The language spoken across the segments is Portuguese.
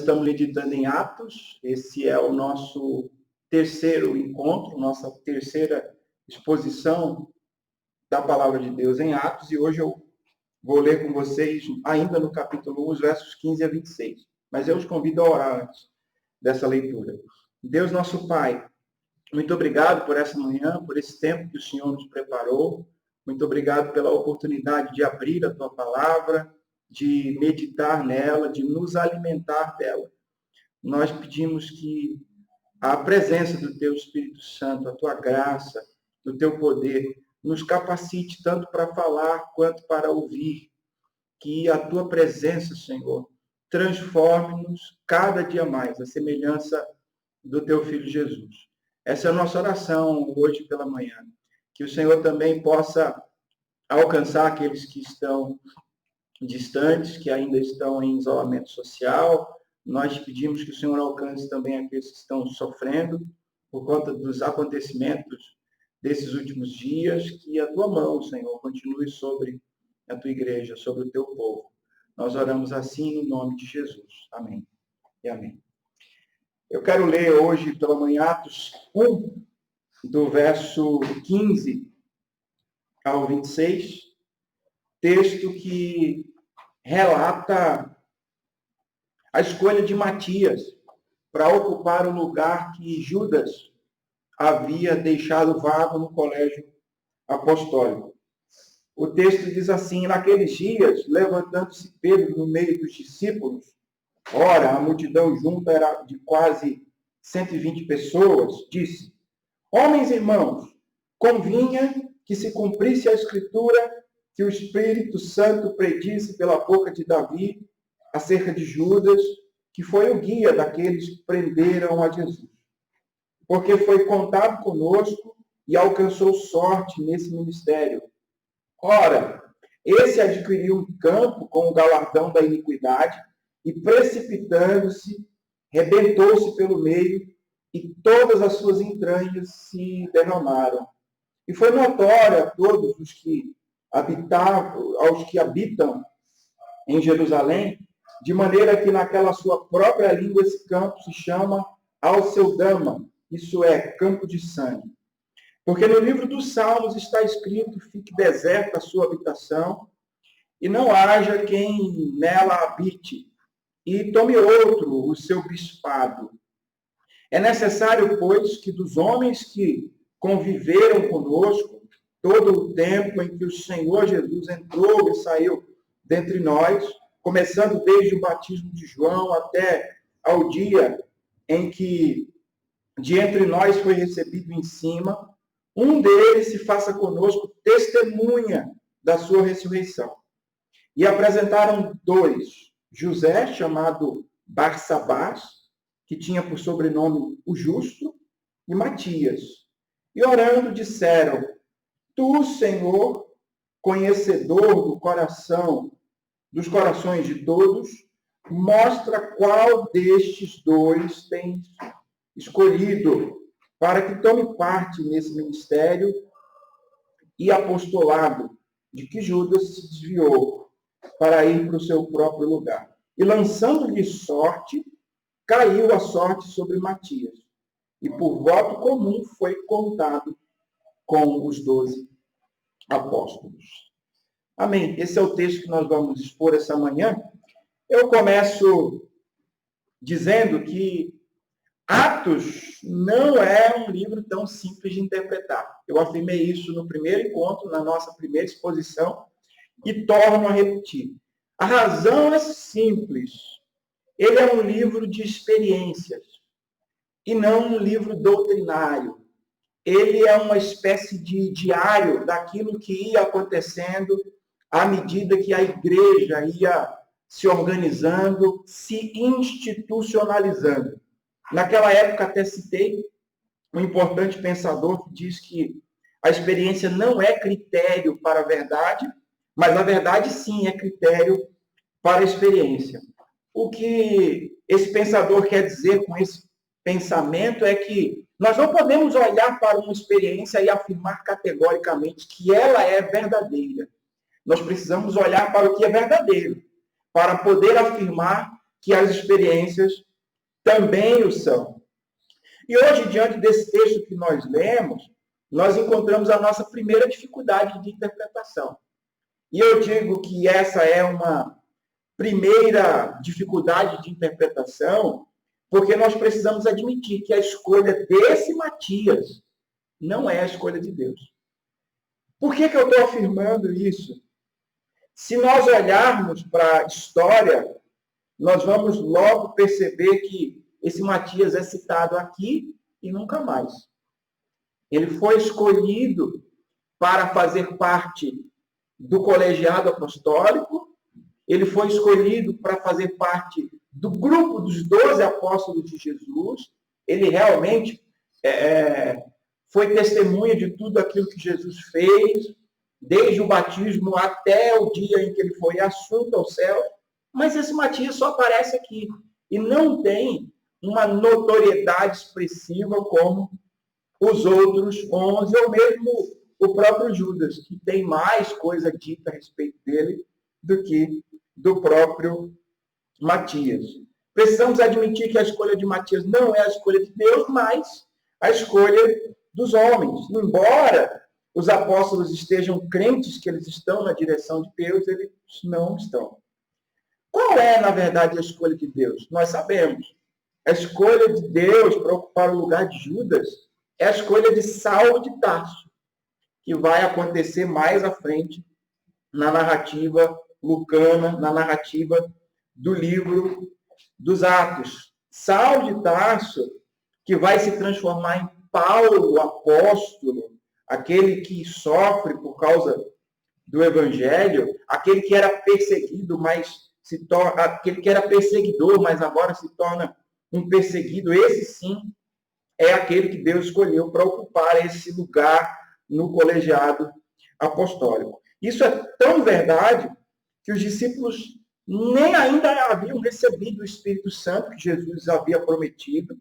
estamos meditando em Atos. Esse é o nosso terceiro encontro, nossa terceira exposição da Palavra de Deus em Atos. E hoje eu vou ler com vocês, ainda no capítulo 1, os versos 15 a 26. Mas eu os convido a orar antes dessa leitura. Deus, nosso Pai, muito obrigado por essa manhã, por esse tempo que o Senhor nos preparou. Muito obrigado pela oportunidade de abrir a Tua Palavra, de meditar nela, de nos alimentar dela. Nós pedimos que a presença do Teu Espírito Santo, a Tua graça, o Teu poder, nos capacite tanto para falar quanto para ouvir. Que a Tua presença, Senhor, transforme-nos cada dia mais, a semelhança do Teu Filho Jesus. Essa é a nossa oração hoje pela manhã. Que o Senhor também possa alcançar aqueles que estão distantes, que ainda estão em isolamento social. Nós pedimos que o Senhor alcance também aqueles que estão sofrendo por conta dos acontecimentos desses últimos dias. Que a Tua mão, Senhor, continue sobre a Tua igreja, sobre o Teu povo. Nós oramos assim no nome de Jesus. Amém e amém. Eu quero ler hoje pela manhã Atos 1, do verso 15 ao 26, texto que relata a escolha de Matias para ocupar o lugar que Judas havia deixado vago no colégio apostólico. O texto diz assim: naqueles dias, levantando-se Pedro no meio dos discípulos, ora, a multidão junta era de quase 120 pessoas, disse: homens e irmãos, convinha que se cumprisse a Escritura que o Espírito Santo predisse pela boca de Davi acerca de Judas, que foi o guia daqueles que prenderam a Jesus. Porque foi contado conosco e alcançou sorte nesse ministério. Ora, esse adquiriu um campo com o galardão da iniquidade e, precipitando-se, rebentou-se pelo meio e todas as suas entranhas se derramaram. E foi notório a todos os que aos que habitam em Jerusalém, de maneira que naquela sua própria língua esse campo se chama Alceldama, isso é, campo de sangue. Porque no livro dos Salmos está escrito: fique deserta a sua habitação, e não haja quem nela habite, e tome outro o seu bispado. É necessário, pois, que dos homens que conviveram conosco todo o tempo em que o Senhor Jesus entrou e saiu dentre nós, começando desde o batismo de João até ao dia em que de entre nós foi recebido em cima, um deles se faça conosco testemunha da sua ressurreição. E apresentaram dois: José, chamado Barsabás, que tinha por sobrenome o Justo, e Matias. E orando disseram: tu, Senhor, conhecedor dos corações de todos, mostra qual destes dois tens escolhido para que tome parte nesse ministério e apostolado de que Judas se desviou para ir para o seu próprio lugar. E lançando-lhe sorte, caiu a sorte sobre Matias. E por voto comum foi contado com os 12 apóstolos. Amém. Esse é o texto que nós vamos expor essa manhã. Eu começo dizendo que Atos não é um livro tão simples de interpretar. Eu afirmei isso no primeiro encontro, na nossa primeira exposição, e torno a repetir. A razão é simples. Ele é um livro de experiências e não um livro doutrinário. Ele é uma espécie de diário daquilo que ia acontecendo à medida que a igreja ia se organizando, se institucionalizando. Naquela época, até citei um importante pensador que diz que a experiência não é critério para a verdade, mas a verdade, sim, é critério para a experiência. O que esse pensador quer dizer com esse pensamento é que nós não podemos olhar para uma experiência e afirmar categoricamente que ela é verdadeira. Nós precisamos olhar para o que é verdadeiro, para poder afirmar que as experiências também o são. E hoje, diante desse texto que nós lemos, nós encontramos a nossa primeira dificuldade de interpretação. E eu digo que essa é uma primeira dificuldade de interpretação, porque nós precisamos admitir que a escolha desse Matias não é a escolha de Deus. Por que eu estou afirmando isso? Se nós olharmos para a história, nós vamos logo perceber que esse Matias é citado aqui e nunca mais. Ele foi escolhido para fazer parte do colegiado apostólico, ele foi escolhido para fazer parte do grupo dos 12 apóstolos de Jesus, ele realmente foi testemunha de tudo aquilo que Jesus fez, desde o batismo até o dia em que ele foi assunto ao céu, mas esse Matias só aparece aqui e não tem uma notoriedade expressiva como os outros 11, ou mesmo o próprio Judas, que tem mais coisa dita a respeito dele do que do próprio Matias. Precisamos admitir que a escolha de Matias não é a escolha de Deus, mas a escolha dos homens. Embora os apóstolos estejam crentes que eles estão na direção de Deus, eles não estão. Qual é, na verdade, a escolha de Deus? Nós sabemos. A escolha de Deus para ocupar o lugar de Judas é a escolha de Saulo de Tarso, que vai acontecer mais à frente na narrativa lucana, na narrativa do livro dos Atos. Saulo de Tarso, que vai se transformar em Paulo, o apóstolo, aquele que sofre por causa do evangelho, aquele que era perseguido, mas aquele que era perseguidor, mas agora se torna um perseguido, esse sim é aquele que Deus escolheu para ocupar esse lugar no colegiado apostólico. Isso é tão verdade que os discípulos nem ainda haviam recebido o Espírito Santo que Jesus havia prometido,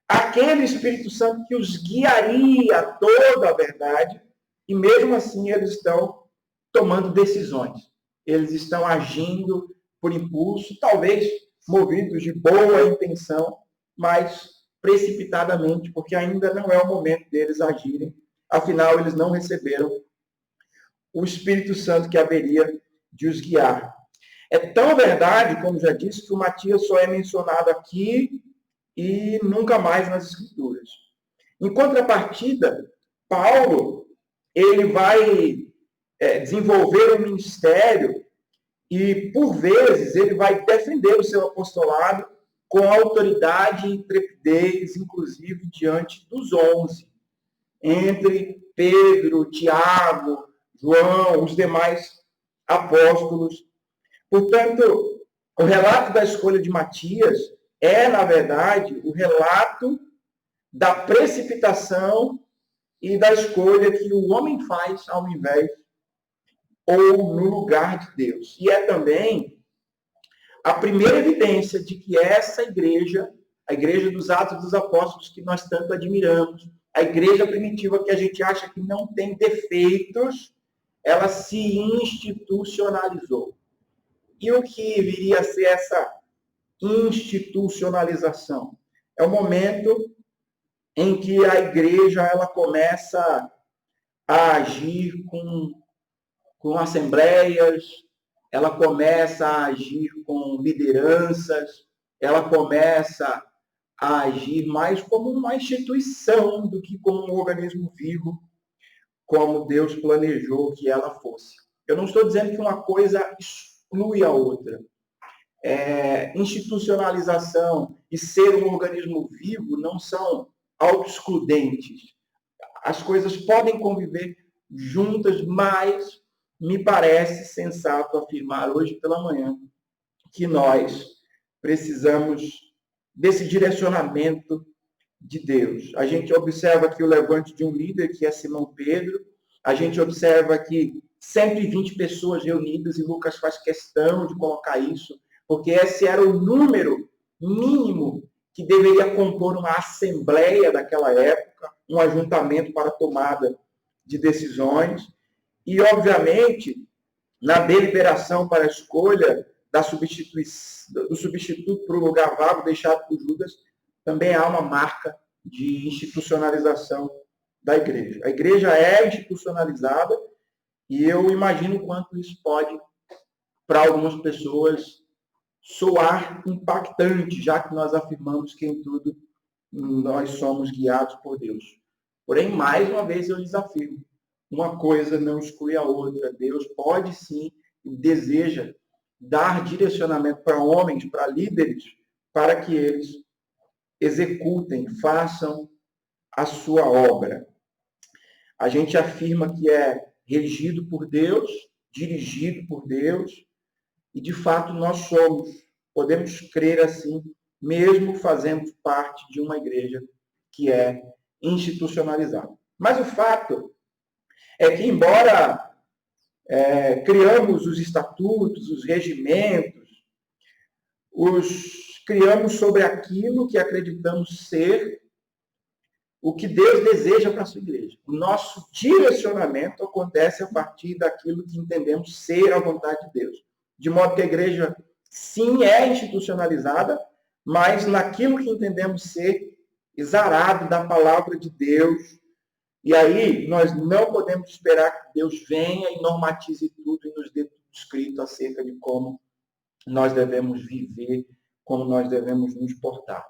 aquele Espírito Santo que os guiaria a toda a verdade, e mesmo assim eles estão tomando decisões. Eles estão agindo por impulso, talvez movidos de boa intenção, mas precipitadamente, porque ainda não é o momento deles agirem. Afinal, eles não receberam o Espírito Santo que haveria de os guiar. É tão verdade, como já disse, que o Matias só é mencionado aqui e nunca mais nas Escrituras. Em contrapartida, Paulo, ele vai desenvolver um ministério e, por vezes, ele vai defender o seu apostolado com autoridade e intrepidez, inclusive diante dos 11, entre Pedro, Tiago, João, os demais apóstolos. Portanto, o relato da escolha de Matias é, na verdade, o relato da precipitação e da escolha que o homem faz ao invés ou no lugar de Deus. E é também a primeira evidência de que essa igreja, a igreja dos Atos dos Apóstolos, que nós tanto admiramos, a igreja primitiva que a gente acha que não tem defeitos, ela se institucionalizou. E o que viria a ser essa institucionalização? É o momento em que a igreja ela começa a agir com assembleias, ela começa a agir com lideranças, ela começa a agir mais como uma instituição do que como um organismo vivo, como Deus planejou que ela fosse. Eu não estou dizendo que uma coisa exclui a outra. Institucionalização e ser um organismo vivo não são autoexcludentes. As coisas podem conviver juntas, mas me parece sensato afirmar hoje pela manhã que nós precisamos desse direcionamento de Deus. A gente observa aqui o levante de um líder, que é Simão Pedro. A gente observa aqui 120 pessoas reunidas, e Lucas faz questão de colocar isso, porque esse era o número mínimo que deveria compor uma assembleia daquela época, um ajuntamento para tomada de decisões. E, obviamente, na deliberação para a escolha do substituto para o lugar vago deixado por Judas, também há uma marca de institucionalização da igreja. A igreja é institucionalizada e eu imagino o quanto isso pode, para algumas pessoas, soar impactante, já que nós afirmamos que em tudo nós somos guiados por Deus. Porém, mais uma vez eu lhes afirmo, uma coisa não exclui a outra. Deus pode sim e deseja dar direcionamento para homens, para líderes, para que eles executem, façam a sua obra. A gente afirma que é regido por Deus, dirigido por Deus, e de fato nós somos. Podemos crer assim, mesmo fazendo parte de uma igreja que é institucionalizada. Mas o fato é que, embora criamos os estatutos, os regimentos, criamos sobre aquilo que acreditamos ser o que Deus deseja para a sua igreja. O nosso direcionamento acontece a partir daquilo que entendemos ser a vontade de Deus. De modo que a igreja, sim, é institucionalizada, mas naquilo que entendemos ser exarado da palavra de Deus. E aí, nós não podemos esperar que Deus venha e normatize tudo e nos dê tudo escrito acerca de como nós devemos viver, como nós devemos nos portar.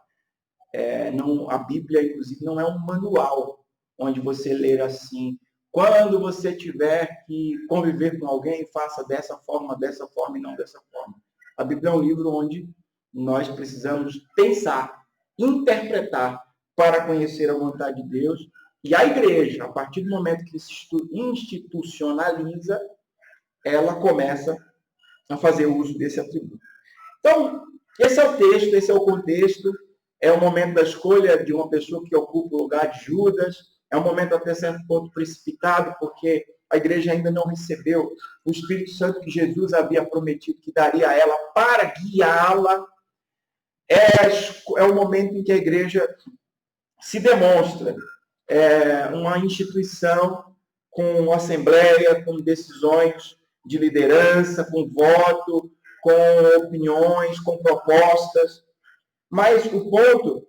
A Bíblia, inclusive, não é um manual onde você lê assim, quando você tiver que conviver com alguém, faça dessa forma e não dessa forma. A Bíblia é um livro onde nós precisamos pensar, interpretar para conhecer a vontade de Deus. E a igreja, a partir do momento que se institucionaliza, ela começa a fazer uso desse atributo. Então, esse é o texto, esse é o contexto. É o momento da escolha de uma pessoa que ocupa o lugar de Judas. É um momento até certo ponto precipitado, porque a igreja ainda não recebeu o Espírito Santo que Jesus havia prometido que daria a ela para guiá-la. É o momento em que a igreja se demonstra uma instituição com assembleia, com decisões de liderança, com voto, com opiniões, com propostas. Mas o ponto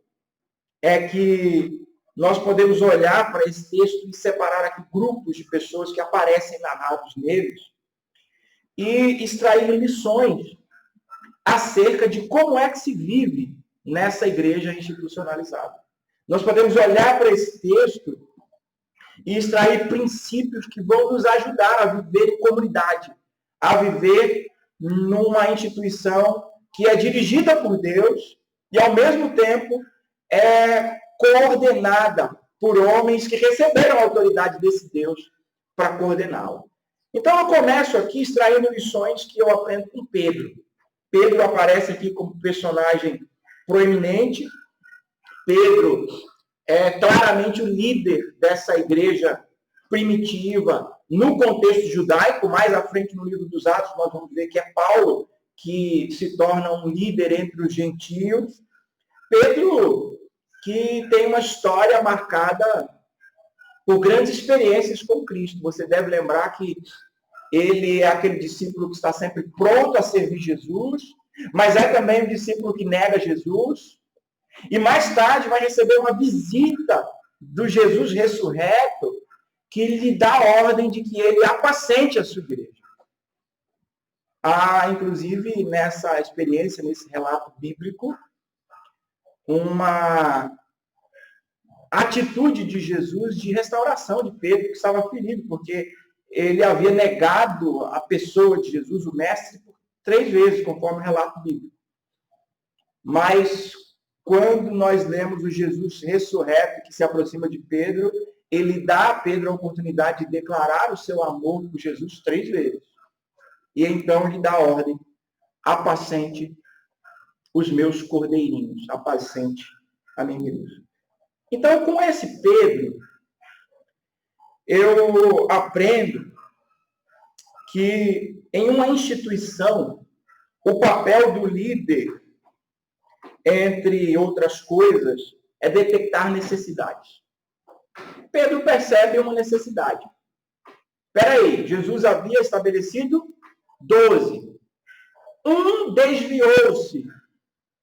é que nós podemos olhar para esse texto e separar aqui grupos de pessoas que aparecem narrados neles e extrair lições acerca de como é que se vive nessa igreja institucionalizada. Nós podemos olhar para esse texto e extrair princípios que vão nos ajudar a viver em comunidade, a viver numa instituição que é dirigida por Deus e, ao mesmo tempo, é coordenada por homens que receberam a autoridade desse Deus para coordená-la. Então, eu começo aqui extraindo lições que eu aprendo com Pedro. Pedro aparece aqui como personagem proeminente. Pedro é claramente o líder dessa igreja primitiva no contexto judaico. Mais à frente, no livro dos Atos, nós vamos ver que é Paulo que se torna um líder entre os gentios. Pedro, que tem uma história marcada por grandes experiências com Cristo. Você deve lembrar que ele é aquele discípulo que está sempre pronto a servir Jesus, mas é também um discípulo que nega Jesus. E mais tarde vai receber uma visita do Jesus ressurreto, que lhe dá a ordem de que ele apacente a sua igreja. Há, inclusive, nessa experiência, nesse relato bíblico, uma atitude de Jesus de restauração de Pedro, que estava ferido, porque ele havia negado a pessoa de Jesus, o mestre, por 3 vezes, conforme o relato bíblico. Mas, quando nós lemos o Jesus ressurreto que se aproxima de Pedro, ele dá a Pedro a oportunidade de declarar o seu amor por Jesus 3 vezes. E então ele dá a ordem: apacente os meus cordeirinhos, apacente a minha igreja. Então, com esse Pedro, eu aprendo que em uma instituição, o papel do líder, entre outras coisas, é detectar necessidades. Pedro percebe uma necessidade. Espera aí, Jesus havia estabelecido 12. Um desviou-se.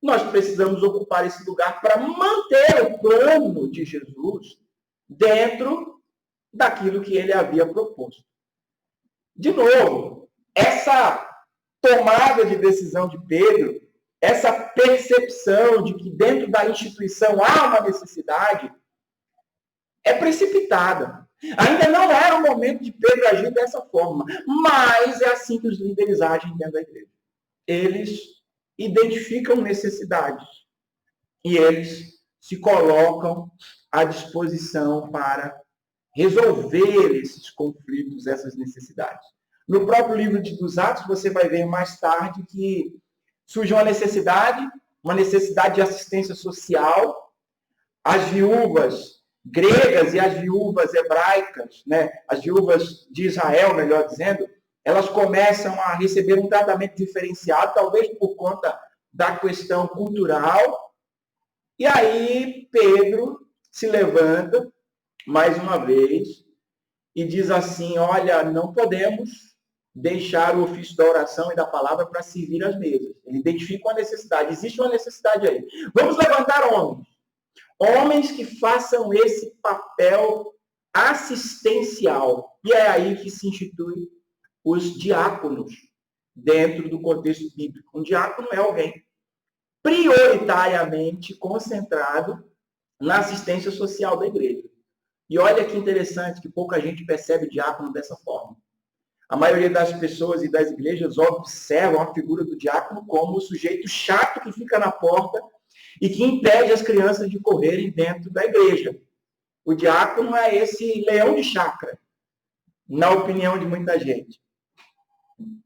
Nós precisamos ocupar esse lugar para manter o plano de Jesus dentro daquilo que ele havia proposto. De novo, essa tomada de decisão de Pedro, essa percepção de que dentro da instituição há uma necessidade, é precipitada. Ainda não era o momento de Pedro agir dessa forma, mas é assim que os líderes agem dentro da igreja. Eles identificam necessidades e eles se colocam à disposição para resolver esses conflitos, essas necessidades. No próprio livro dos Atos, você vai ver mais tarde que surge uma necessidade de assistência social. As viúvas gregas e as viúvas hebraicas, né, as viúvas de Israel, melhor dizendo, elas começam a receber um tratamento diferenciado, talvez por conta da questão cultural. E aí Pedro se levanta mais uma vez e diz assim: olha, não podemos deixar o ofício da oração e da palavra para servir as mesas. Ele identifica uma necessidade, existe uma necessidade aí. Vamos levantar homens que façam esse papel assistencial. E é aí que se institui os diáconos dentro do contexto bíblico. Um diácono é alguém prioritariamente concentrado na assistência social da igreja. E olha que interessante que pouca gente percebe diácono dessa forma. A maioria das pessoas e das igrejas observam a figura do diácono como o sujeito chato que fica na porta e que impede as crianças de correrem dentro da igreja. O diácono é esse leão de chácara, na opinião de muita gente.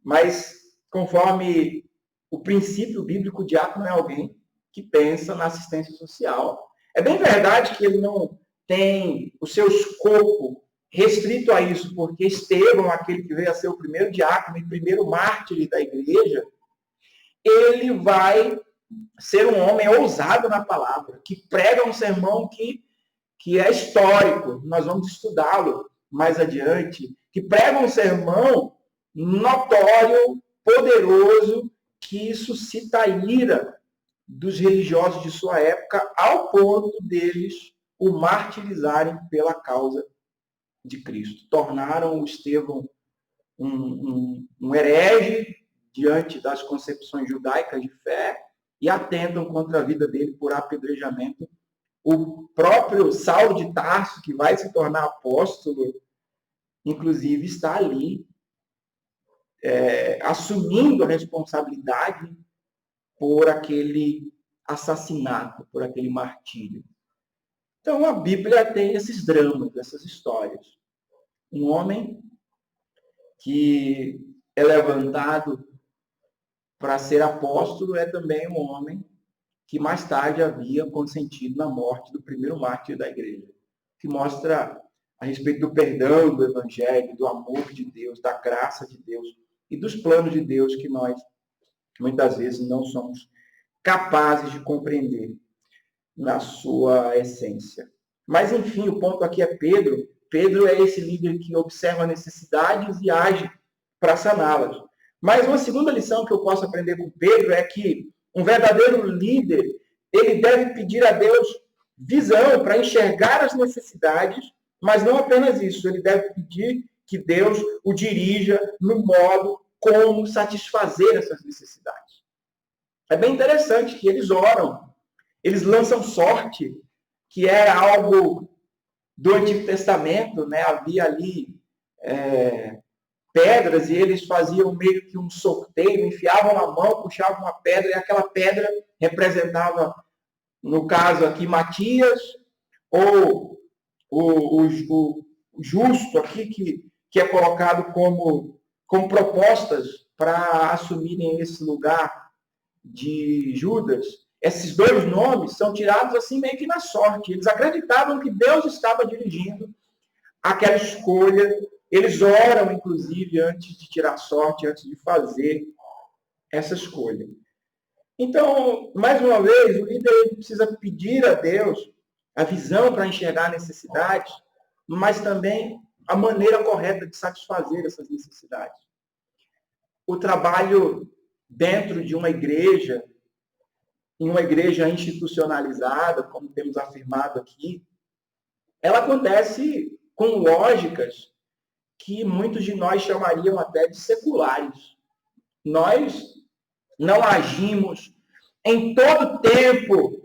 Mas, conforme o princípio bíblico, o diácono é alguém que pensa na assistência social. É bem verdade que ele não tem o seu escopo restrito a isso, porque Estevão, aquele que veio a ser o primeiro diácono e primeiro mártir da igreja, ele vai ser um homem ousado na palavra, que prega um sermão que é histórico, nós vamos estudá-lo mais adiante, que prega um sermão notório, poderoso, que suscita a ira dos religiosos de sua época, ao ponto deles o martirizarem pela causa de Cristo. Tornaram o Estevão um herege diante das concepções judaicas de fé e atentam contra a vida dele por apedrejamento. O próprio Saulo de Tarso, que vai se tornar apóstolo, inclusive está ali assumindo a responsabilidade por aquele assassinato, por aquele martírio. Então a Bíblia tem esses dramas, essas histórias. Um homem que é levantado para ser apóstolo é também um homem que mais tarde havia consentido na morte do primeiro mártir da igreja, que mostra a respeito do perdão do evangelho, do amor de Deus, da graça de Deus e dos planos de Deus que nós muitas vezes não somos capazes de compreender na sua essência. Mas, enfim, o ponto aqui é Pedro. Pedro é esse líder que observa necessidades e age para saná-las. Mas uma segunda lição que eu posso aprender com Pedro é que um verdadeiro líder, ele deve pedir a Deus visão para enxergar as necessidades, mas não apenas isso, ele deve pedir que Deus o dirija no modo como satisfazer essas necessidades. É bem interessante que eles oram, eles lançam sorte, que era algo do Antigo Testamento, né? Havia ali pedras e eles faziam meio que um sorteio, enfiavam a mão, puxavam uma pedra e aquela pedra representava, no caso aqui, Matias, ou o justo aqui, que é colocado como propostas para assumirem esse lugar de Judas. Esses dois nomes são tirados assim meio que na sorte. Eles acreditavam que Deus estava dirigindo aquela escolha. Eles oram, inclusive, antes de tirar sorte, antes de fazer essa escolha. Então, mais uma vez, o líder precisa pedir a Deus a visão para enxergar necessidades, mas também a maneira correta de satisfazer essas necessidades. O trabalho dentro de uma igreja, em uma igreja institucionalizada, como temos afirmado aqui, ela acontece com lógicas que muitos de nós chamariam até de seculares. Nós não agimos em todo tempo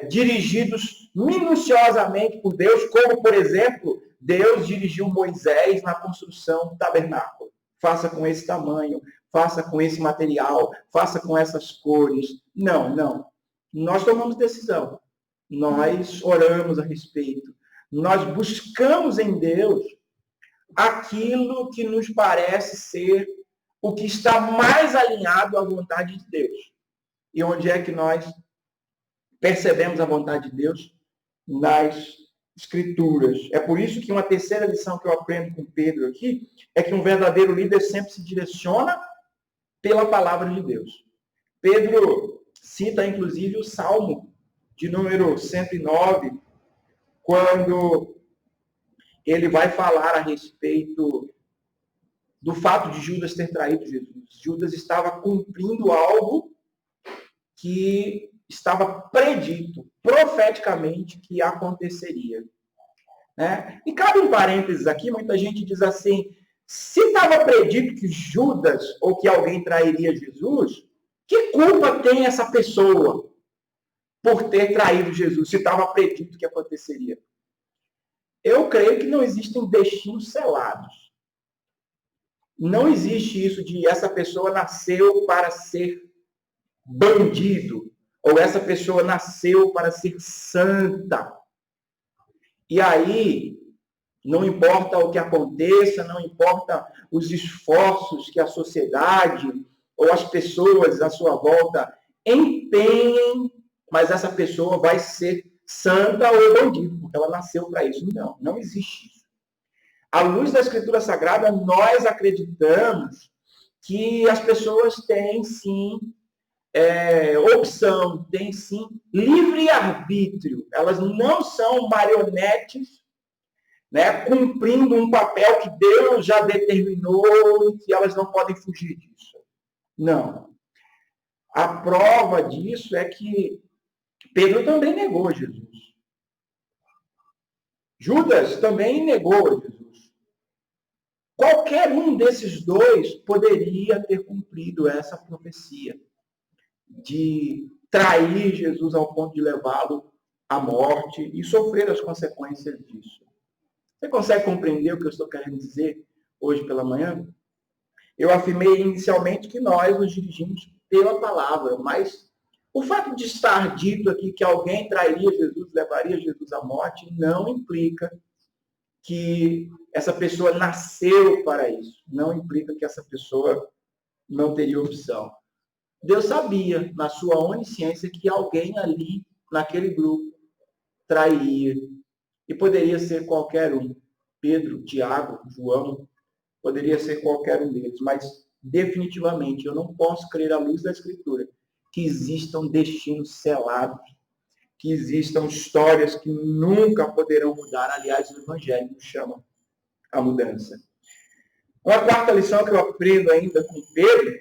dirigidos minuciosamente por Deus, como, por exemplo, Deus dirigiu Moisés na construção do tabernáculo. Faça com esse tamanho, faça com esse material, faça com essas cores. Não. Nós tomamos decisão. Nós oramos a respeito. Nós buscamos em Deus aquilo que nos parece ser o que está mais alinhado à vontade de Deus. E onde é que nós percebemos a vontade de Deus? Nas Escrituras. É por isso que uma terceira lição que eu aprendo com Pedro aqui é que um verdadeiro líder sempre se direciona pela palavra de Deus. Pedro cita, inclusive, o Salmo de número 109, quando ele vai falar a respeito do fato de Judas ter traído Jesus. Judas estava cumprindo algo que estava predito, profeticamente, que aconteceria. Né? E cabe um parênteses aqui, muita gente diz assim, se estava predito que Judas ou que alguém trairia Jesus, que culpa tem essa pessoa por ter traído Jesus, se estava predito que aconteceria? Eu creio que não existem destinos selados. Não existe isso de essa pessoa nasceu para ser bandido, ou essa pessoa nasceu para ser santa. E aí, não importa o que aconteça, não importa os esforços que a sociedade ou as pessoas à sua volta empenhem, mas essa pessoa vai ser santa ou bandido, porque ela nasceu para isso. Não existe isso. À luz da Escritura Sagrada, nós acreditamos que as pessoas têm, sim, opção, têm, sim, livre-arbítrio. Elas não são marionetes, né, cumprindo um papel que Deus já determinou e que elas não podem fugir disso. Não. A prova disso é que Pedro também negou Jesus. Judas também negou Jesus. Qualquer um desses dois poderia ter cumprido essa profecia de trair Jesus ao ponto de levá-lo à morte e sofrer as consequências disso. Você consegue compreender o que eu estou querendo dizer hoje pela manhã? Eu afirmei inicialmente que nós nos dirigimos pela palavra, mas o fato de estar dito aqui que alguém trairia Jesus, levaria Jesus à morte, não implica que essa pessoa nasceu para isso. Não implica que essa pessoa não teria opção. Deus sabia, na sua onisciência, que alguém ali, naquele grupo, trairia. E poderia ser qualquer um. Pedro, Tiago, João, poderia ser qualquer um deles. Mas, definitivamente, eu não posso crer à luz da Escritura que existam destinos selados, que existam histórias que nunca poderão mudar. Aliás, o Evangelho nos chama a mudança. Uma quarta lição que eu aprendo ainda com Pedro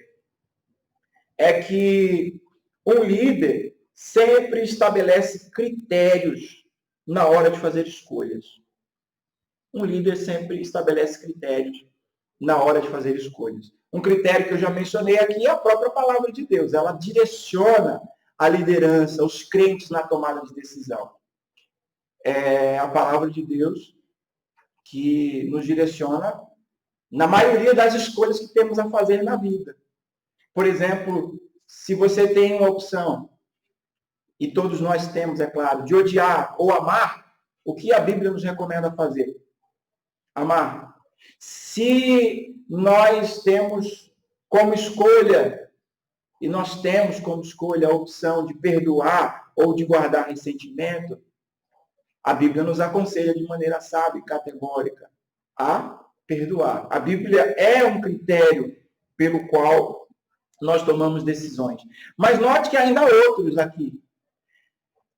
é que um líder sempre estabelece critérios na hora de fazer escolhas. Um líder sempre estabelece critérios na hora de fazer escolhas. Um critério que eu já mencionei aqui é a própria palavra de Deus. Ela direciona a liderança, os crentes na tomada de decisão. É a palavra de Deus que nos direciona na maioria das escolhas que temos a fazer na vida. Por exemplo, se você tem uma opção, e todos nós temos, é claro, de odiar ou amar, o que a Bíblia nos recomenda fazer? Amar. Se nós temos como escolha, e nós temos como escolha a opção de perdoar ou de guardar ressentimento, a Bíblia nos aconselha de maneira sábia e categórica a perdoar. A Bíblia é um critério pelo qual nós tomamos decisões. Mas note que ainda há outros aqui.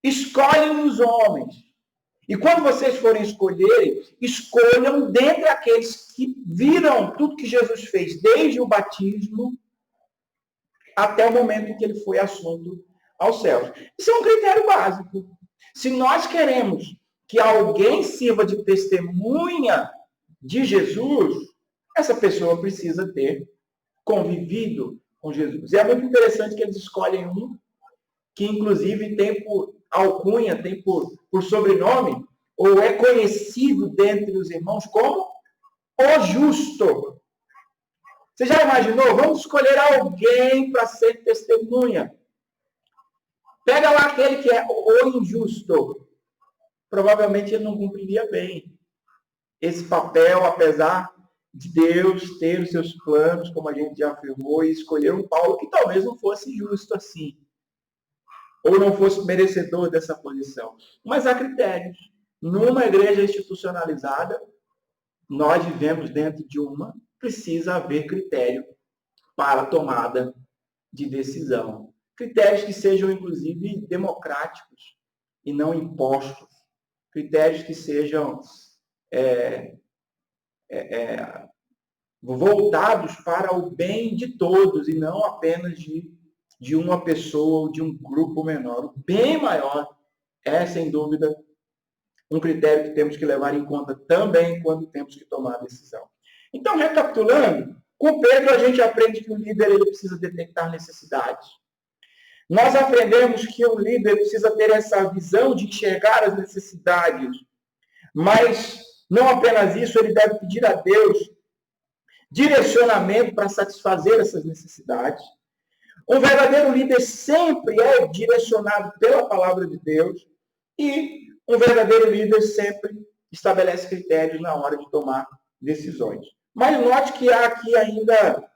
Escolhem os homens. E quando vocês forem escolherem, escolham dentre aqueles que viram tudo que Jesus fez, desde o batismo até o momento em que ele foi assunto aos céus. Isso é um critério básico. Se nós queremos que alguém sirva de testemunha de Jesus, essa pessoa precisa ter convivido com Jesus. E é muito interessante que eles escolhem um que, inclusive, tem por alcunha, tem por sobrenome, ou é conhecido dentre os irmãos como o justo. Você já imaginou? Vamos escolher alguém para ser testemunha. Pega lá aquele que é o injusto. Provavelmente ele não cumpriria bem esse papel, apesar de Deus ter os seus planos, como a gente já afirmou, e escolher um Paulo que talvez não fosse justo assim, ou não fosse merecedor dessa posição. Mas há critérios. Numa igreja institucionalizada, nós vivemos dentro de uma, precisa haver critério para a tomada de decisão. Critérios que sejam, inclusive, democráticos e não impostos. Critérios que sejam voltados para o bem de todos e não apenas de uma pessoa ou de um grupo menor. O bem maior é, sem dúvida, um critério que temos que levar em conta também quando temos que tomar a decisão. Então, recapitulando, com Pedro a gente aprende que o líder ele precisa detectar necessidades. Nós aprendemos que o líder precisa ter essa visão de enxergar as necessidades, mas não apenas isso, ele deve pedir a Deus direcionamento para satisfazer essas necessidades. Um verdadeiro líder sempre é direcionado pela palavra de Deus e um verdadeiro líder sempre estabelece critérios na hora de tomar decisões. Mas note que há aqui ainda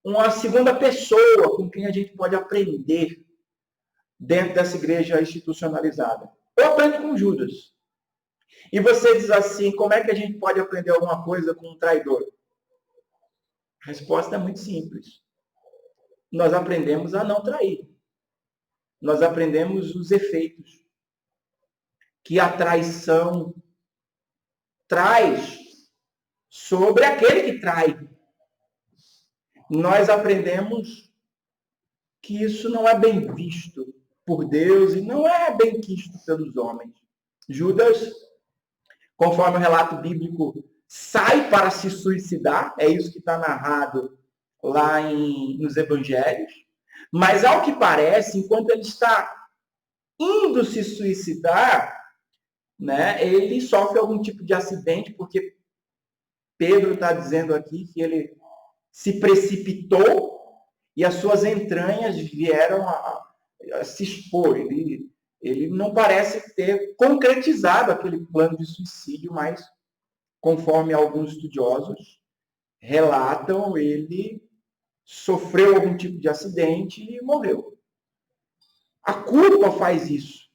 uma segunda pessoa com quem a gente pode aprender dentro dessa igreja institucionalizada. Eu aprendo com Judas. E você diz assim, como é que a gente pode aprender alguma coisa com um traidor? A resposta é muito simples. Nós aprendemos a não trair. Nós aprendemos os efeitos que a traição traz sobre aquele que trai. Nós aprendemos que isso não é bem visto por Deus e não é bem quisto pelos homens. Judas, conforme o relato bíblico, sai para se suicidar, é isso que está narrado lá nos evangelhos, mas ao que parece, enquanto ele está indo se suicidar, né, ele sofre algum tipo de acidente, porque Pedro está dizendo aqui que ele se precipitou e as suas entranhas vieram a se expor. Ele não parece ter concretizado aquele plano de suicídio, mas, conforme alguns estudiosos relatam, ele sofreu algum tipo de acidente e morreu. A culpa faz isso.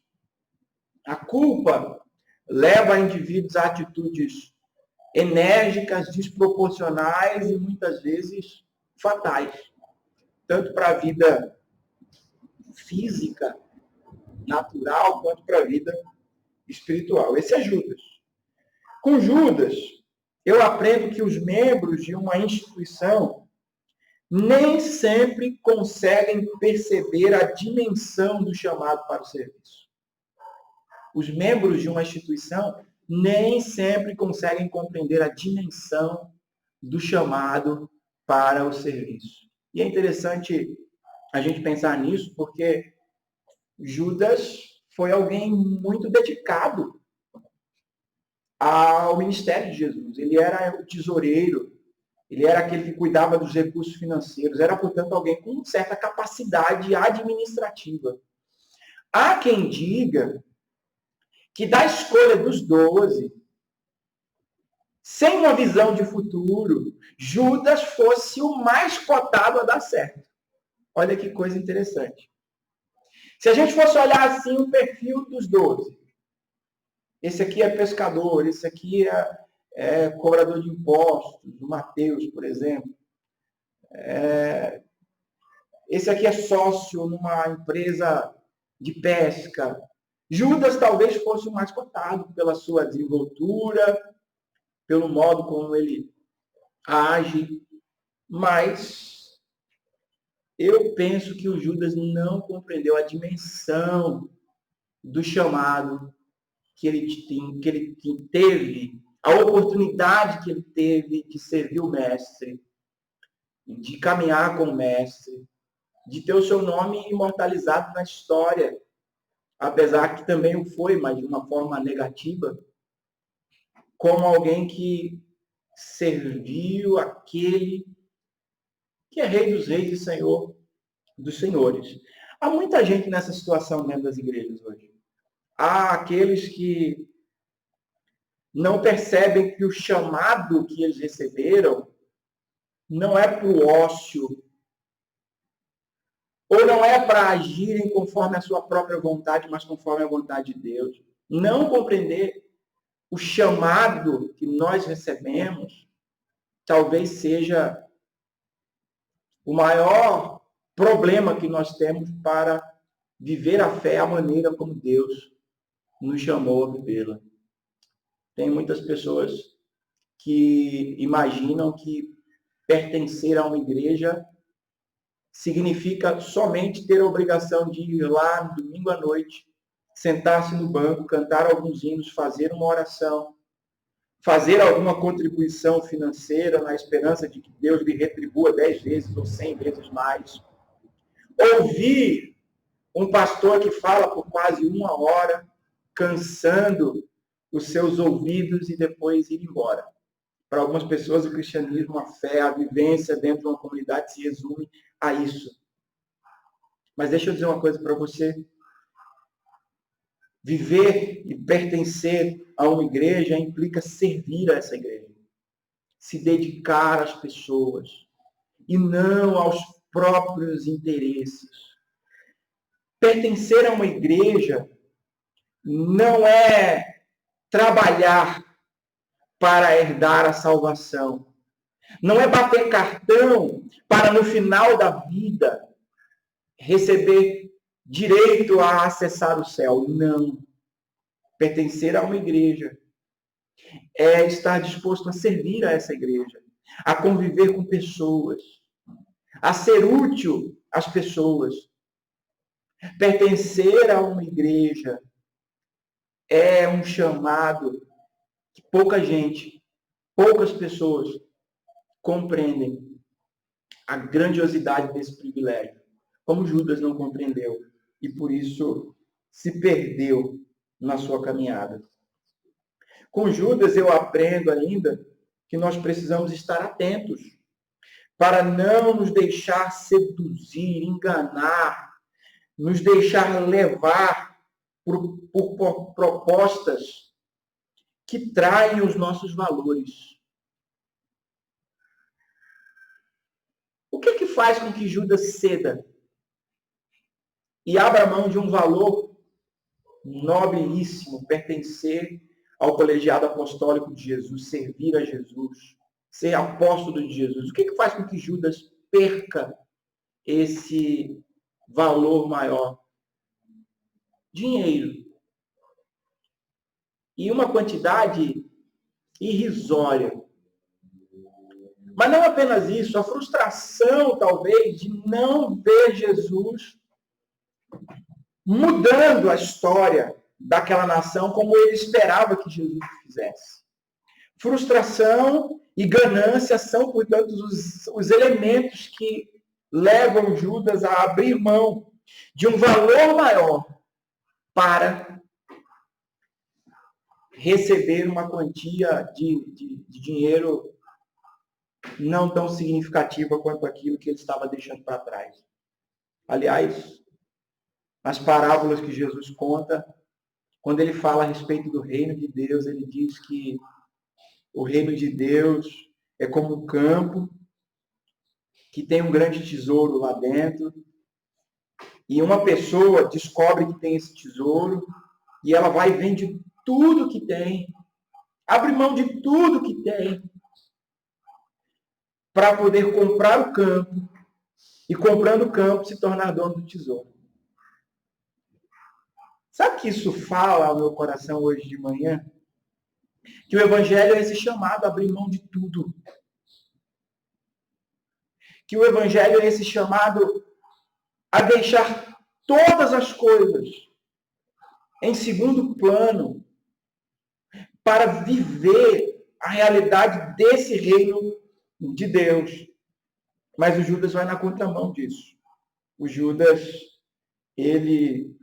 A culpa leva indivíduos a atitudes enérgicas, desproporcionais e muitas vezes fatais, tanto para a vida física, natural, quanto para a vida espiritual. Esse é Judas. Com Judas, eu aprendo que os membros de uma instituição nem sempre conseguem perceber a dimensão do chamado para o serviço. Os membros de uma instituição nem sempre conseguem compreender a dimensão do chamado para o serviço. E é interessante a gente pensar nisso, porque Judas foi alguém muito dedicado ao ministério de Jesus. Ele era o tesoureiro, ele era aquele que cuidava dos recursos financeiros, era, portanto, alguém com certa capacidade administrativa. Há quem diga que da escolha dos 12, sem uma visão de futuro, Judas fosse o mais cotado a dar certo. Olha que coisa interessante. Se a gente fosse olhar assim o perfil dos 12, esse aqui é pescador, esse aqui é cobrador de impostos, o Mateus, por exemplo. Esse aqui é sócio numa empresa de pesca. Judas talvez fosse o mais cotado pela sua desenvoltura, pelo modo como ele age, mas Eu penso que o Judas não compreendeu a dimensão do chamado que ele teve, a oportunidade que ele teve de servir o Mestre, de caminhar com o Mestre, de ter o seu nome imortalizado na história, apesar que também o foi, mas de uma forma negativa, como alguém que serviu aquele que é Rei dos Reis e Senhor dos Senhores. Há muita gente nessa situação dentro das igrejas hoje. Há aqueles que não percebem que o chamado que eles receberam não é para o ócio, ou não é para agirem conforme a sua própria vontade, mas conforme a vontade de Deus. Não compreender o chamado que nós recebemos talvez seja o maior problema que nós temos para viver a fé à maneira como Deus nos chamou a vivê-la. Tem muitas pessoas que imaginam que pertencer a uma igreja significa somente ter a obrigação de ir lá no domingo à noite, sentar-se no banco, cantar alguns hinos, fazer uma oração, fazer alguma contribuição financeira na esperança de que Deus lhe retribua 10 vezes ou 100 vezes mais. Ouvir um pastor que fala por quase 1 hora, cansando os seus ouvidos e depois ir embora. Para algumas pessoas, o cristianismo, a fé, a vivência dentro de uma comunidade se resume a isso. Mas deixa eu dizer uma coisa para você. Viver e pertencer a uma igreja implica servir a essa igreja. Se dedicar às pessoas e não aos próprios interesses. Pertencer a uma igreja não é trabalhar para herdar a salvação. Não é bater cartão para, no final da vida, receber direito a acessar o céu. Não. Pertencer a uma igreja é estar disposto a servir a essa igreja, a conviver com pessoas, a ser útil às pessoas. Pertencer a uma igreja é um chamado que pouca gente, poucas pessoas compreendem a grandiosidade desse privilégio, como Judas não compreendeu e por isso se perdeu na sua caminhada. Com Judas eu aprendo ainda que nós precisamos estar atentos para não nos deixar seduzir, enganar, nos deixar levar por propostas que traem os nossos valores. O que faz com que Judas ceda e abra mão de um valor nobilíssimo, pertencer ao colegiado apostólico de Jesus, servir a Jesus, ser apóstolo de Jesus? O que faz com que Judas perca esse valor maior? Dinheiro. E uma quantidade irrisória. Mas não apenas isso, a frustração, talvez, de não ver Jesus mudando a história daquela nação como ele esperava que Jesus fizesse. Frustração e ganância são, portanto, os elementos que levam Judas a abrir mão de um valor maior para receber uma quantia de dinheiro não tão significativa quanto aquilo que ele estava deixando para trás. Aliás, as parábolas que Jesus conta, quando ele fala a respeito do reino de Deus, ele diz que o reino de Deus é como um campo que tem um grande tesouro lá dentro, e uma pessoa descobre que tem esse tesouro, e ela vai e vende tudo que tem, abre mão de tudo que tem, para poder comprar o campo, e comprando o campo se tornar dono do tesouro. Sabe o que isso fala ao meu coração hoje de manhã? Que o evangelho é esse chamado a abrir mão de tudo. Que o evangelho é esse chamado a deixar todas as coisas em segundo plano para viver a realidade desse reino de Deus. Mas o Judas vai na contramão disso. O Judas, ele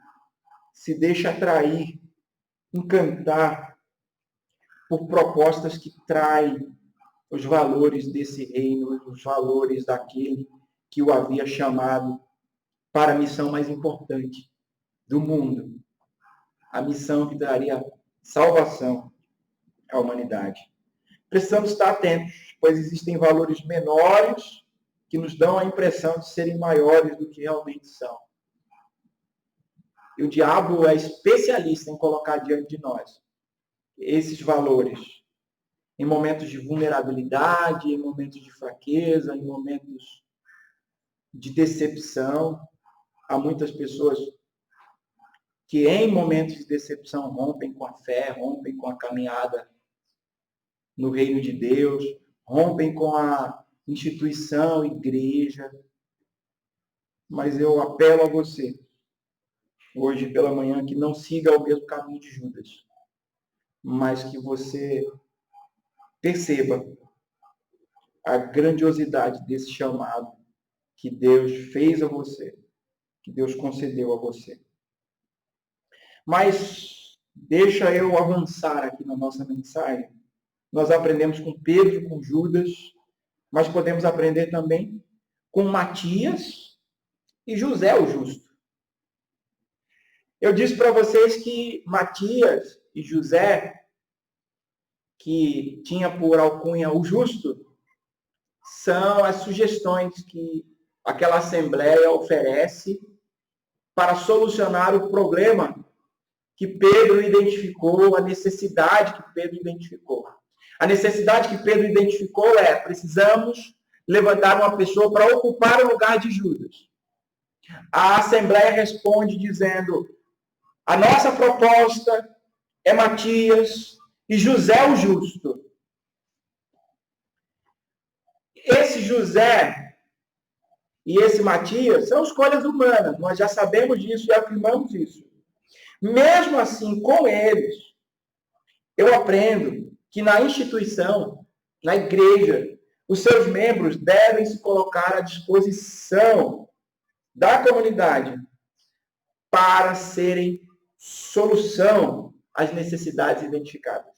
se deixa atrair, encantar por propostas que traem os valores desse reino, os valores daquele que o havia chamado para a missão mais importante do mundo. A missão que daria salvação à humanidade. Precisamos estar atentos, pois existem valores menores que nos dão a impressão de serem maiores do que realmente são. E o diabo é especialista em colocar diante de nós esses valores em momentos de vulnerabilidade, em momentos de fraqueza, em momentos de decepção. Há muitas pessoas que em momentos de decepção rompem com a fé, rompem com a caminhada no reino de Deus, rompem com a instituição, igreja. Mas eu apelo a você, hoje pela manhã, que não siga o mesmo caminho de Judas, mas que você perceba a grandiosidade desse chamado que Deus fez a você, que Deus concedeu a você. Mas deixa eu avançar aqui na nossa mensagem. Nós aprendemos com Pedro, com Judas, mas podemos aprender também com Matias e José o Justo. Eu disse para vocês que Matias e José, que tinha por alcunha o Justo, são as sugestões que aquela assembleia oferece para solucionar o problema que Pedro identificou, a necessidade que Pedro identificou. A necessidade que Pedro identificou é: precisamos levantar uma pessoa para ocupar o lugar de Judas. A assembleia responde dizendo: a nossa proposta é Matias e José o Justo. Esse José e esse Matias são escolhas humanas, nós já sabemos disso e afirmamos isso. Mesmo assim, com eles, eu aprendo que na instituição, na igreja, os seus membros devem se colocar à disposição da comunidade para serem solução às necessidades identificadas.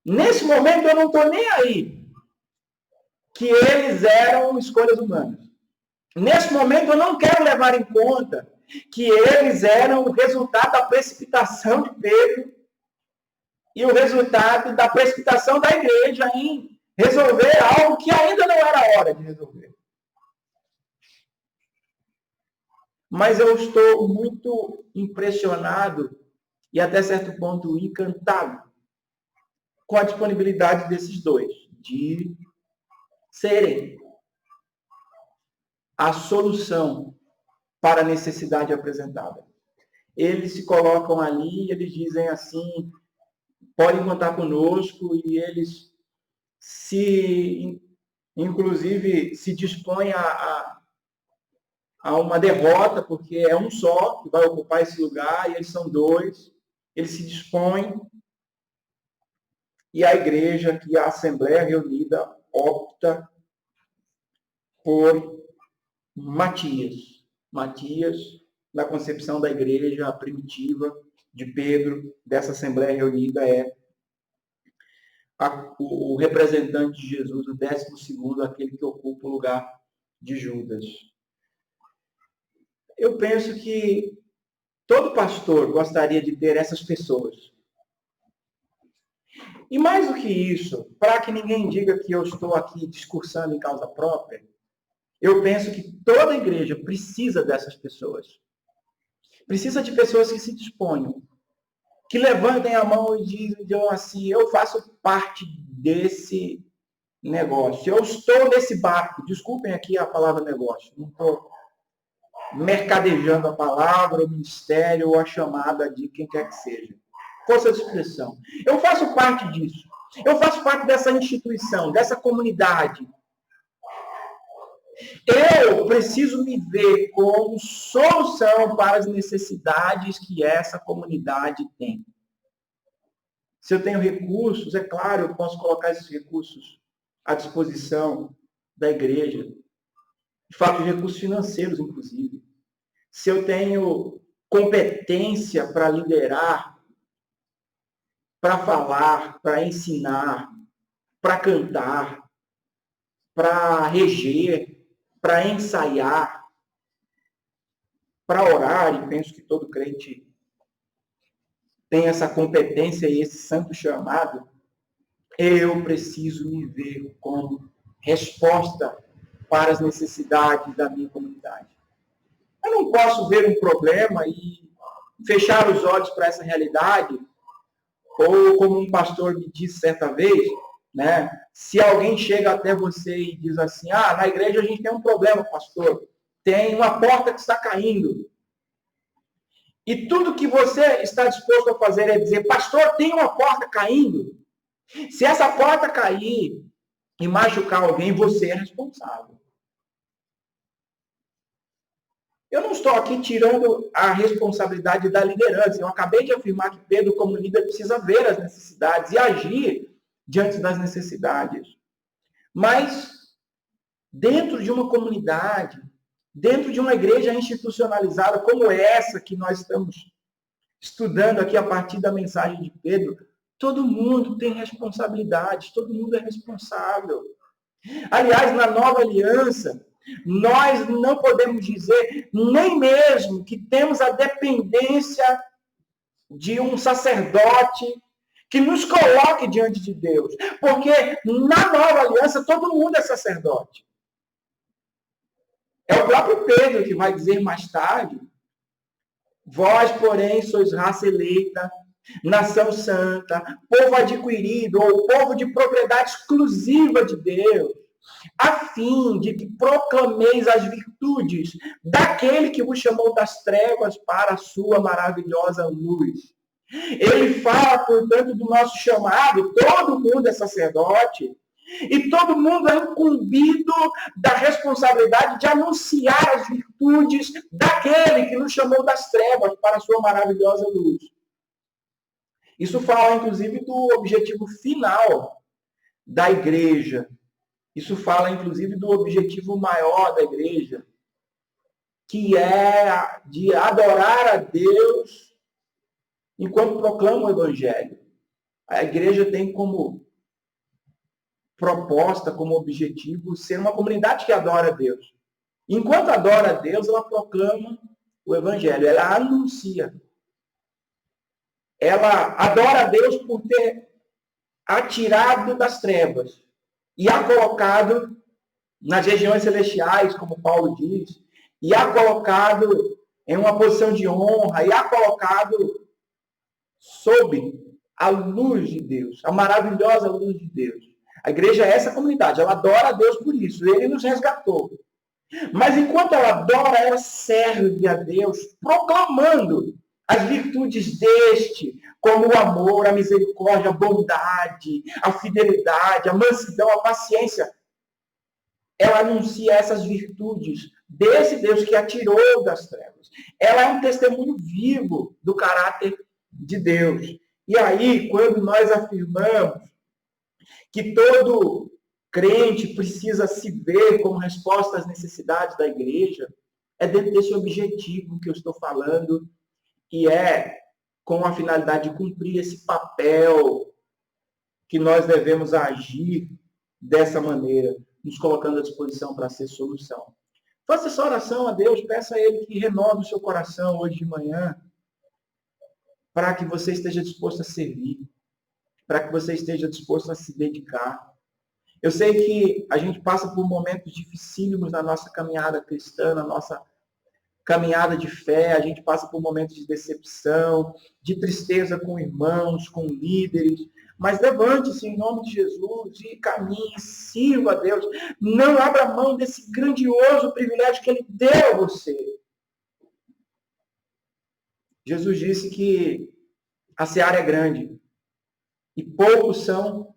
Nesse momento, eu não estou nem aí que eles eram escolhas humanas. Nesse momento, eu não quero levar em conta que eles eram o resultado da precipitação de Pedro e o resultado da precipitação da igreja em resolver algo que ainda não era hora de resolver. Mas eu estou muito impressionado e até certo ponto encantado com a disponibilidade desses dois de serem a solução para a necessidade apresentada. Eles se colocam ali, eles dizem assim: podem contar conosco, e eles inclusive se dispõem a uma derrota, porque é um só que vai ocupar esse lugar, e eles são dois. Eles se dispõem, e a igreja, que a Assembleia Reunida, opta por Matias. Matias, na concepção da igreja primitiva de Pedro, dessa Assembleia Reunida, é o representante de Jesus, o 12º, aquele que ocupa o lugar de Judas. Eu penso que todo pastor gostaria de ter essas pessoas. E mais do que isso, para que ninguém diga que eu estou aqui discursando em causa própria, eu penso que toda igreja precisa dessas pessoas. Precisa de pessoas que se disponham, que levantem a mão e digam assim: eu faço parte desse negócio, eu estou nesse barco. Desculpem aqui a palavra negócio, não estou mercadejando a palavra, o ministério ou a chamada de quem quer que seja. Força de expressão. Eu faço parte disso. Eu faço parte dessa instituição, dessa comunidade. Eu preciso me ver como solução para as necessidades que essa comunidade tem. Se eu tenho recursos, é claro, eu posso colocar esses recursos à disposição da igreja. De fato, recursos financeiros, inclusive. Se eu tenho competência para liderar, para falar, para ensinar, para cantar, para reger, para ensaiar, para orar, e penso que todo crente tem essa competência e esse santo chamado, eu preciso me ver como resposta para as necessidades da minha comunidade. Eu não posso ver um problema e fechar os olhos para essa realidade, ou como um pastor me disse certa vez, né? Se alguém chega até você e diz assim, na igreja a gente tem um problema, pastor, tem uma porta que está caindo. E tudo que você está disposto a fazer é dizer, pastor, tem uma porta caindo. Se essa porta cair e machucar alguém, você é responsável. Eu não estou aqui tirando a responsabilidade da liderança. Eu acabei de afirmar que Pedro, como líder, precisa ver as necessidades e agir diante das necessidades. Mas, dentro de uma comunidade, dentro de uma igreja institucionalizada como essa que nós estamos estudando aqui a partir da mensagem de Pedro, todo mundo tem responsabilidade, todo mundo é responsável. Aliás, na nova aliança, nós não podemos dizer nem mesmo que temos a dependência de um sacerdote que nos coloque diante de Deus. Porque na nova aliança todo mundo é sacerdote. É o próprio Pedro que vai dizer mais tarde, vós, porém, sois raça eleita, nação santa, povo adquirido, ou povo de propriedade exclusiva de Deus, a fim de que proclameis as virtudes daquele que vos chamou das trevas para a sua maravilhosa luz. Ele fala, portanto, do nosso chamado, todo mundo é sacerdote, e todo mundo é incumbido da responsabilidade de anunciar as virtudes daquele que nos chamou das trevas para a sua maravilhosa luz. Isso fala, inclusive, do objetivo final da igreja. Isso fala, inclusive, do objetivo maior da igreja, que é de adorar a Deus enquanto proclama o Evangelho. A igreja tem como proposta, como objetivo, ser uma comunidade que adora a Deus. Enquanto adora a Deus, ela proclama o Evangelho, ela anuncia. Ela adora a Deus por ter atirado das trevas e a colocado nas regiões celestiais, como Paulo diz, e a colocado em uma posição de honra, e a colocado sob a luz de Deus, a maravilhosa luz de Deus. A igreja é essa comunidade, ela adora a Deus por isso, ele nos resgatou. Mas enquanto ela adora, ela serve a Deus, proclamando as virtudes deste, como o amor, a misericórdia, a bondade, a fidelidade, a mansidão, a paciência. Ela anuncia essas virtudes desse Deus que a tirou das trevas. Ela é um testemunho vivo do caráter de Deus. E aí, quando nós afirmamos que todo crente precisa se ver como resposta às necessidades da igreja, é dentro desse objetivo que eu estou falando, que é com a finalidade de cumprir esse papel que nós devemos agir dessa maneira, nos colocando à disposição para ser solução. Faça essa oração a Deus, peça a Ele que renove o seu coração hoje de manhã, para que você esteja disposto a servir, para que você esteja disposto a se dedicar. Eu sei que a gente passa por momentos dificílimos na nossa caminhada cristã, na nossa caminhada de fé, a gente passa por momentos de decepção, de tristeza com irmãos, com líderes, mas levante-se em nome de Jesus e caminhe, sirva a Deus. Não abra mão desse grandioso privilégio que Ele deu a você. Jesus disse que a seara é grande e poucos são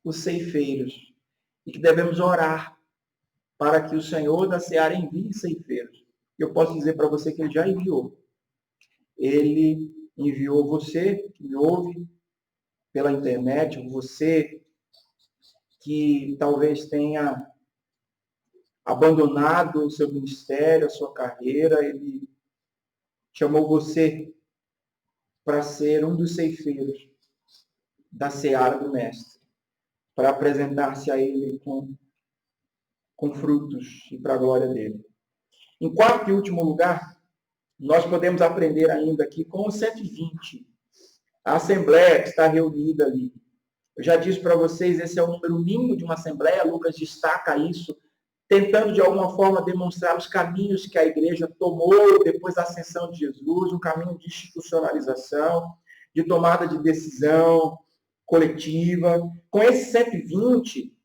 os ceifeiros e que devemos orar para que o Senhor da seara envie ceifeiros. Eu posso dizer para você que ele já enviou. Ele enviou você que me ouve pela internet, você que talvez tenha abandonado o seu ministério, a sua carreira, ele chamou você para ser um dos ceifeiros da seara do Mestre, para apresentar-se a ele com frutos e para a glória dele. Em quarto e último lugar, nós podemos aprender ainda aqui com o 120, a assembleia que está reunida ali. Eu já disse para vocês, esse é o número mínimo de uma assembleia, Lucas destaca isso, tentando de alguma forma demonstrar os caminhos que a igreja tomou depois da ascensão de Jesus, um caminho de institucionalização, de tomada de decisão coletiva. Com esse 120,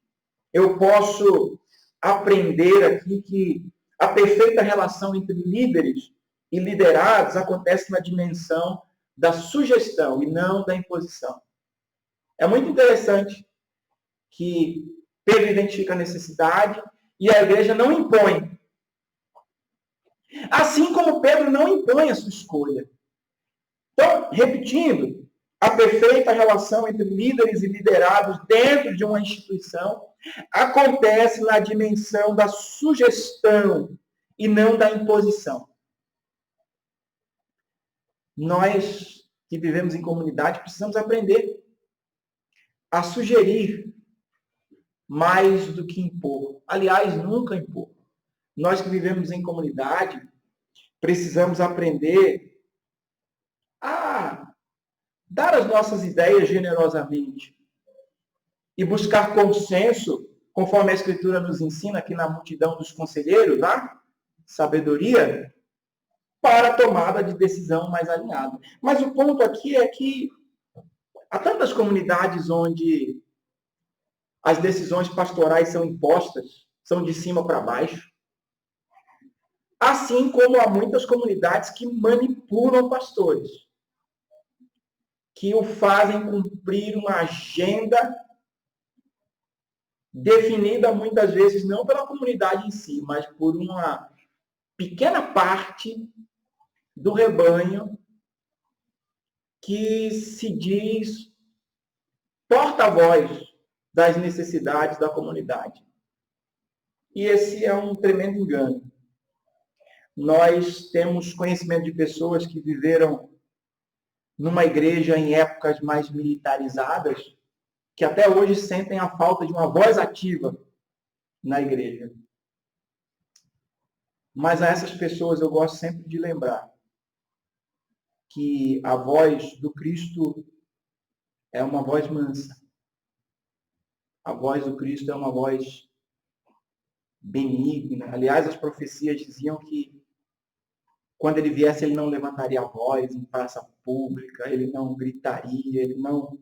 eu posso aprender aqui que a perfeita relação entre líderes e liderados acontece na dimensão da sugestão e não da imposição. É muito interessante que Pedro identifica a necessidade e a igreja não impõe. Assim como Pedro não impõe a sua escolha. Então, repetindo, a perfeita relação entre líderes e liderados dentro de uma instituição acontece na dimensão da sugestão e não da imposição. Nós que vivemos em comunidade precisamos aprender a sugerir mais do que impor. Aliás, nunca impor. Nós que vivemos em comunidade precisamos aprender a dar as nossas ideias generosamente e buscar consenso, conforme a Escritura nos ensina aqui na multidão dos conselheiros, tá? Sabedoria, para a tomada de decisão mais alinhada. Mas o ponto aqui é que há tantas comunidades onde as decisões pastorais são impostas, são de cima para baixo, assim como há muitas comunidades que manipulam pastores, que o fazem cumprir uma agenda definida muitas vezes não pela comunidade em si, mas por uma pequena parte do rebanho que se diz porta-voz das necessidades da comunidade. E esse é um tremendo engano. Nós temos conhecimento de pessoas que viveram numa igreja em épocas mais militarizadas, que até hoje sentem a falta de uma voz ativa na igreja. Mas a essas pessoas eu gosto sempre de lembrar que a voz do Cristo é uma voz mansa. A voz do Cristo é uma voz benigna. Aliás, as profecias diziam que quando ele viesse, ele não levantaria a voz em praça pública, ele não gritaria, ele não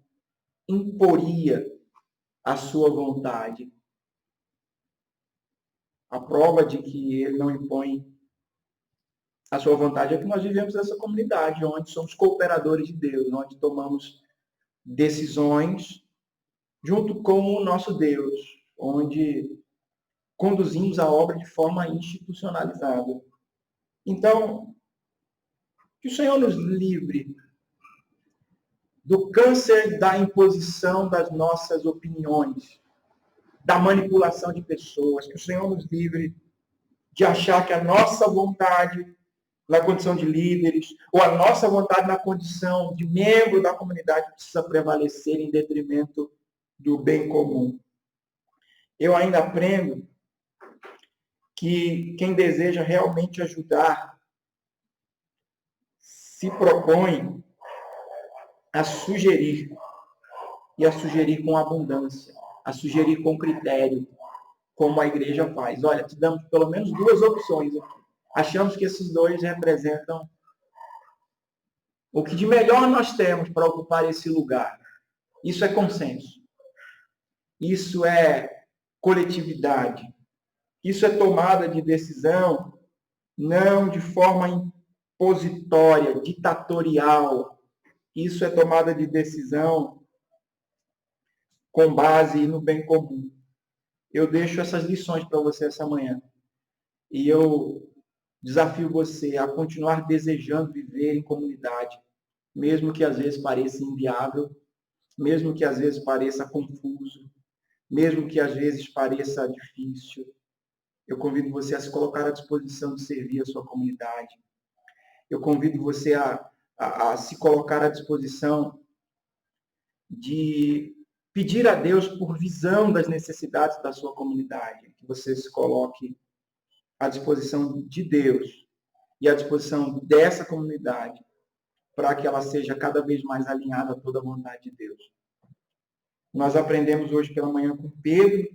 imporia a sua vontade. A prova de que ele não impõe a sua vontade é que nós vivemos nessa comunidade, onde somos cooperadores de Deus, onde tomamos decisões junto com o nosso Deus, onde conduzimos a obra de forma institucionalizada. Então, que o Senhor nos livre do câncer da imposição das nossas opiniões, da manipulação de pessoas, que o Senhor nos livre de achar que a nossa vontade na condição de líderes, ou a nossa vontade na condição de membro da comunidade precisa prevalecer em detrimento do bem comum. Eu ainda aprendo que quem deseja realmente ajudar se propõe a sugerir, e a sugerir com abundância, a sugerir com critério, como a igreja faz. Olha, te damos pelo menos duas opções aqui. Achamos que esses dois representam o que de melhor nós temos para ocupar esse lugar. Isso é consenso. Isso é coletividade. Isso é tomada de decisão, não de forma impositória, ditatorial. Isso é tomada de decisão com base no bem comum. eu deixo essas lições para você essa manhã. E eu desafio você a continuar desejando viver em comunidade, mesmo que às vezes pareça inviável, mesmo que às vezes pareça confuso, mesmo que às vezes pareça difícil. Eu convido você a se colocar à disposição de servir a sua comunidade. Eu convido você a se colocar à disposição de pedir a Deus por visão das necessidades da sua comunidade. Que você se coloque à disposição de Deus e à disposição dessa comunidade para que ela seja cada vez mais alinhada a toda a vontade de Deus. Nós aprendemos hoje pela manhã com Pedro,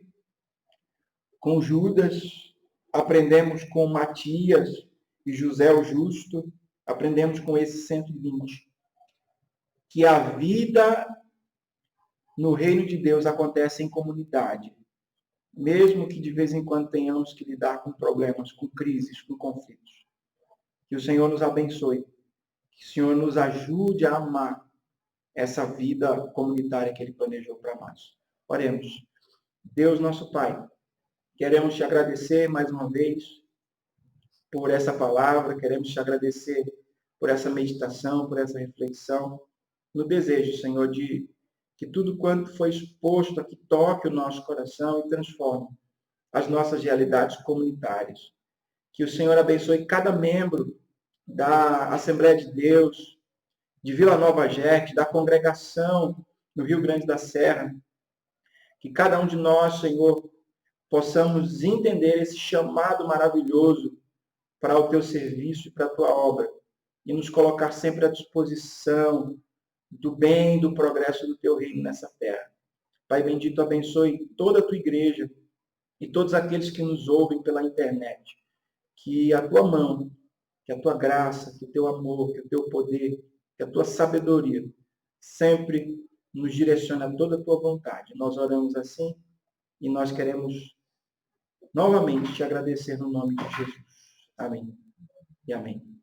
com Judas, aprendemos com Matias e José o Justo, aprendemos com esses 120, que a vida no reino de Deus acontece em comunidade, mesmo que de vez em quando tenhamos que lidar com problemas, com crises, com conflitos. Que o Senhor nos abençoe, que o Senhor nos ajude a amar essa vida comunitária que Ele planejou para nós. Oremos. Deus, nosso Pai, queremos te agradecer mais uma vez por essa palavra, queremos te agradecer por essa meditação, por essa reflexão, no desejo, Senhor, de que tudo quanto foi exposto aqui toque o nosso coração e transforme as nossas realidades comunitárias. Que o Senhor abençoe cada membro da Assembleia de Deus, de Vila Nova Jete, da congregação no Rio Grande da Serra. Que cada um de nós, Senhor, possamos entender esse chamado maravilhoso para o teu serviço e para a tua obra. E nos colocar sempre à disposição do bem, do progresso do teu reino nessa terra. Pai bendito, abençoe toda a tua igreja e todos aqueles que nos ouvem pela internet. Que a tua mão, que a tua graça, que o teu amor, que o teu poder, que a tua sabedoria sempre nos direcione a toda a tua vontade. Nós oramos assim e nós queremos novamente te agradecer no nome de Jesus. Amém e amém.